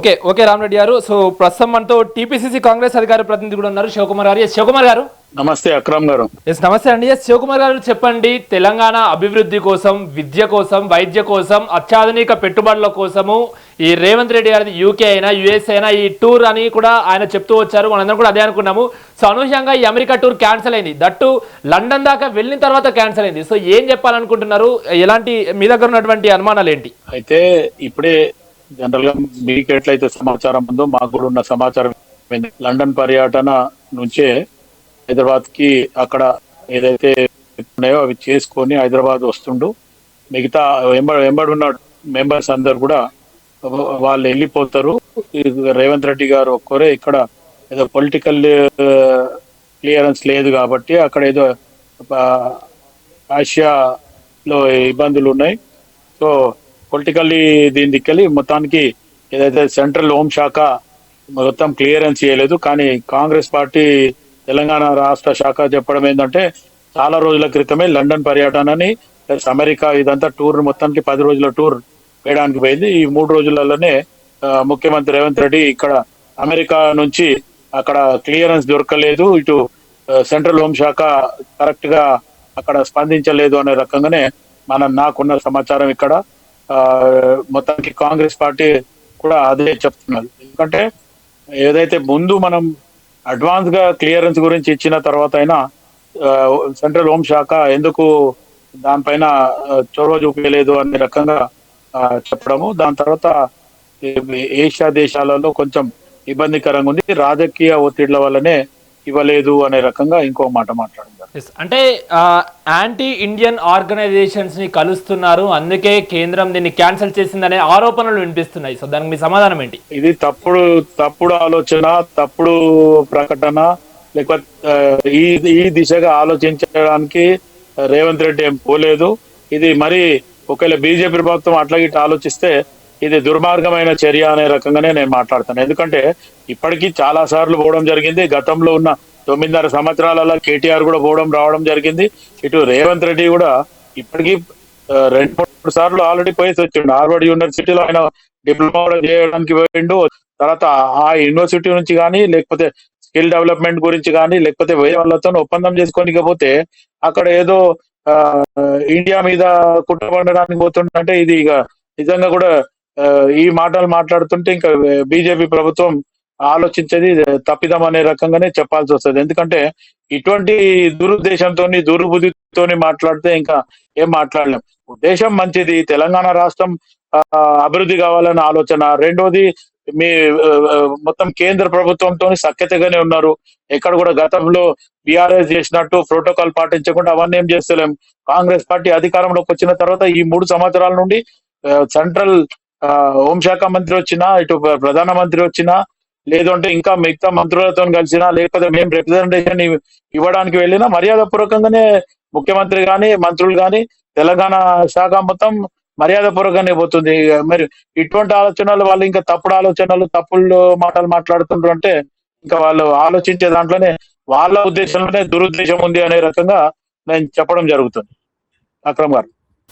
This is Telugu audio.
ఓకే ఓకే రామరెడ్డి గారు. సో ప్రస్తుతం మనతో టీపీసీసీ కాంగ్రెస్ అధికార ప్రతినిధి కూడా ఉన్నారు, శివకుమార్ గారు. ఎస్ శివకుమార్ గారు. నమస్తే అక్రమ్ గారు. ఎస్ నమస్తే అండి. ఎస్ శివకుమార్ గారు, చెప్పండి. తెలంగాణ అభివృద్ధి కోసం, విద్య కోసం, వైద్య కోసం, అత్యాధునిక పెట్టుబడుల కోసము ఈ రేవంత్ రెడ్డి గారి యూకే అయినా యుఎస్ అయినా ఈ టూర్ అని కూడా ఆయన చెప్తూ వచ్చారు. మనందరం కూడా అదే అనుకున్నాము. సో అనూహ్యంగా ఈ అమెరికా టూర్ క్యాన్సిల్ అయింది, దట్టు లండన్ దాకా వెళ్ళిన తర్వాత క్యాన్సిల్ అయింది. సో ఏం చెప్పాలనుకుంటున్నారు? ఎలాంటి మీ దగ్గర ఉన్నటువంటి అనుమానాలు ఏంటి? అయితే ఇప్పుడే జనరల్ గా మీకు ఎట్లయితే సమాచారం ఉందో మాకు కూడా ఉన్న సమాచారం లండన్ పర్యటన నుంచే హైదరాబాద్ కి అక్కడ ఏదైతే ఉన్నాయో అవి చేసుకొని హైదరాబాద్ వస్తుండు. మిగతా వెంబడున్న మెంబర్స్ అందరు కూడా వాళ్ళు వెళ్ళిపోతారు. రేవంత్ రెడ్డి గారు ఒక్కరే ఇక్కడ ఏదో పొలిటికల్ క్లియరెన్స్ లేదు కాబట్టి అక్కడ ఏదో ఆసియాలో ఇబ్బందులు ఉన్నాయి. సో పొలిటికల్లీ దీని దిక్కెళ్ళి మొత్తానికి ఏదైతే సెంట్రల్ హోం శాఖ మొత్తం క్లియరెన్స్ చేయలేదు. కానీ కాంగ్రెస్ పార్టీ తెలంగాణ రాష్ట్ర శాఖ చెప్పడం ఏంటంటే చాలా రోజుల క్రితమే లండన్ పర్యటనని ప్లస్ అమెరికా ఇదంతా టూర్ మొత్తానికి 10 రోజుల టూర్ వేయడానికి పోయింది. ఈ 3 రోజులలోనే ముఖ్యమంత్రి రేవంత్ రెడ్డి ఇక్కడ అమెరికా నుంచి అక్కడ క్లియరెన్స్ దొరకలేదు, ఇటు సెంట్రల్ హోం శాఖ కరెక్ట్ గా అక్కడ స్పందించలేదు అనే రకంగానే నాకున్న సమాచారం ఇక్కడ మొత్తానికి కాంగ్రెస్ పార్టీ కూడా అదే చెప్తున్నారు. ఎందుకంటే ఏదైతే ముందు మనం అడ్వాన్స్ గా క్లియరెన్స్ గురించి ఇచ్చిన తర్వాత అయినా సెంట్రల్ హోం శాఖ ఎందుకు దానిపైన చొరవ చూపించలేదు అనే రకంగా చెప్పడము, దాని తర్వాత ఏషియా దేశాలలో కొంచెం ఇబ్బందికరంగా ఉంది, రాజకీయ ఒత్తిళ్ల వల్లనే ఇవ్వలేదు అనే రకంగా ఇంకో మాట మాట్లాడారు. అంటే యాంటీ ఇండియన్ ఆర్గనైజేషన్స్ ని కలుస్తున్నారు, అందుకే కేంద్రం దీన్ని క్యాన్సిల్ చేసిందనే ఆరోపణలు వినిపిస్తున్నాయి. సో దానికి మీ సమాధానం ఏంటి? ఇది తప్పుడు ఆలోచన, తప్పుడు ప్రకటన, లేకపోతే ఈ దిశగా ఆలోచించడానికి రేవంత్ రెడ్డి ఏం పోలేదు. ఇది మరి ఒకవేళ బీజేపీ ప్రభుత్వం అట్లా గిట్ట ఆలోచిస్తే ఇది దుర్మార్గమైన చర్య అనే రకంగానే నేను మాట్లాడతాను. ఎందుకంటే ఇప్పటికీ చాలా సార్లు పోవడం జరిగింది. గతంలో ఉన్న 9.5 సంవత్సరాలలో కేటీఆర్ కూడా పోవడం రావడం జరిగింది. ఇటు రేవంత్ రెడ్డి కూడా ఇప్పటికీ 2-3 సార్లు ఆల్రెడీ పోయేసి వచ్చిండు. హార్వర్డ్ యూనివర్సిటీలో ఆయన డిప్లొమా చేయడానికి పోయిండు. తర్వాత ఆ యూనివర్సిటీ నుంచి కానీ లేకపోతే స్కిల్ డెవలప్మెంట్ గురించి కానీ లేకపోతే వేరే వాళ్ళతో ఒప్పందం చేసుకోనికపోతే అక్కడ ఏదో ఇండియా మీద కుట్రపడడానికి పోతుంటే ఇది ఇక నిజంగా కూడా ఈ మాటలు మాట్లాడుతుంటే ఇంకా బీజేపీ ప్రభుత్వం ఆలోచించేది తప్పిదం అనే రకంగానే చెప్పాల్సి వస్తుంది. ఎందుకంటే ఇటువంటి దురుద్దేశంతో దుర్బుద్ధితోని మాట్లాడితే ఇంకా ఏం మాట్లాడలేం. ఉద్దేశం మంచిది, తెలంగాణ రాష్ట్రం అభివృద్ధి కావాలన్న ఆలోచన. రెండోది మీ మొత్తం కేంద్ర ప్రభుత్వంతో సఖ్యతగానే ఉన్నారు. ఎక్కడ కూడా గతంలో బీఆర్ఎస్ చేసినట్టు ప్రోటోకాల్ పాటించకుండా అవన్నీ ఏం చేస్తలేం. కాంగ్రెస్ పార్టీ అధికారంలోకి వచ్చిన తర్వాత ఈ 3 సంవత్సరాల నుండి సెంట్రల్ హోంశాఖ మంత్రి వచ్చినా, ఇటు ప్రధానమంత్రి వచ్చినా, లేదంటే ఇంకా మిగతా మంత్రులతో కలిసినా, లేకపోతే మేము రిప్రజెంటేషన్ ఇవ్వడానికి వెళ్ళినా మర్యాద పూర్వకంగానే ముఖ్యమంత్రి గాని మంత్రులు గాని తెలంగాణ శాఖ మొత్తం మర్యాద పూర్వకంగానే పోతుంది. మరి ఇటువంటి ఆలోచనలు వాళ్ళు ఇంకా తప్పుడు ఆలోచనలు, తప్పుడు మాటలు మాట్లాడుతుండ్రు అంటే ఇంకా వాళ్ళు ఆలోచించే దాంట్లోనే వాళ్ళ ఉద్దేశంలోనే దురుద్దేశం ఉంది అనే రకంగా నేను చెప్పడం జరుగుతుంది. అక్రమ్ గారు.